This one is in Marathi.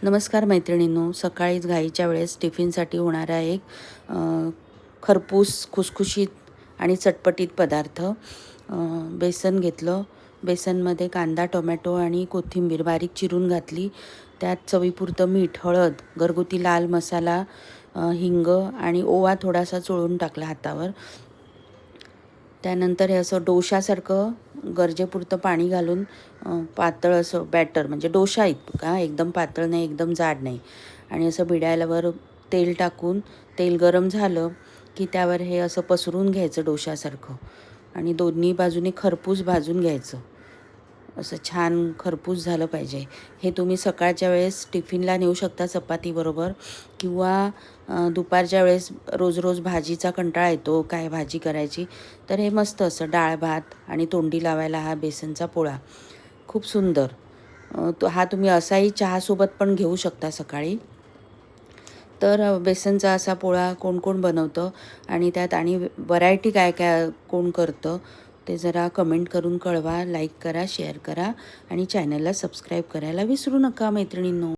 नमस्कार मैत्रिणींनो, सकाळीच घाईच्या वेळेस टिफिनसाठी होणारा एक खरपूस खुसखुशीत आणि चटपटीत पदार्थ. बेसन घेतलं. बेसनमध्ये कांदा, टोमॅटो आणि कोथिंबीर बारीक चिरून घातली. त्यात चवीपुरतं मीठ, हळद, घरगुती लाल मसाला, हिंग आणि ओवा थोडासा चोळून टाकला हातावर. त्यानंतर हे असं डोशासारखं गरजेपुरतं पाणी घालून पातळ असं बॅटर, म्हणजे डोशा इतका, एकदम पातळ नाही, एकदम जाड नाही. आणि असं बिडायलावर तेल टाकून, तेल गरम झालं की त्यावर हे असं पसरून घ्यायचं डोशासारखं आणि दोन्ही बाजूने खरपूस भाजून घ्यायचं. असं छान खरपूस झालं पाहिजे. हे तुम्ही सकाळच्या वेळेस टिफिनला नेऊ शकता चपातीबरोबर, किंवा दुपारच्या वेळेस रोज रोज भाजीचा कंटाळा येतो, काय भाजी करायची, तर हे मस्त असं डाळ भात आणि तोंडी लावायला हा बेसनचा पोळा खूप सुंदर. हा तुम्ही असाही चहासोबत पण घेऊ शकता सकाळी. तर बेसनचा असा पोळा कोण कोण बनवतं आणि त्यात आणि व्हरायटी काय काय कोण करतं ते जरा कमेंट करून कळवा. लाईक करा, शेअर करा आणि चॅनलला सबस्क्राईब करायला विसरू नका मैत्रिणींनो.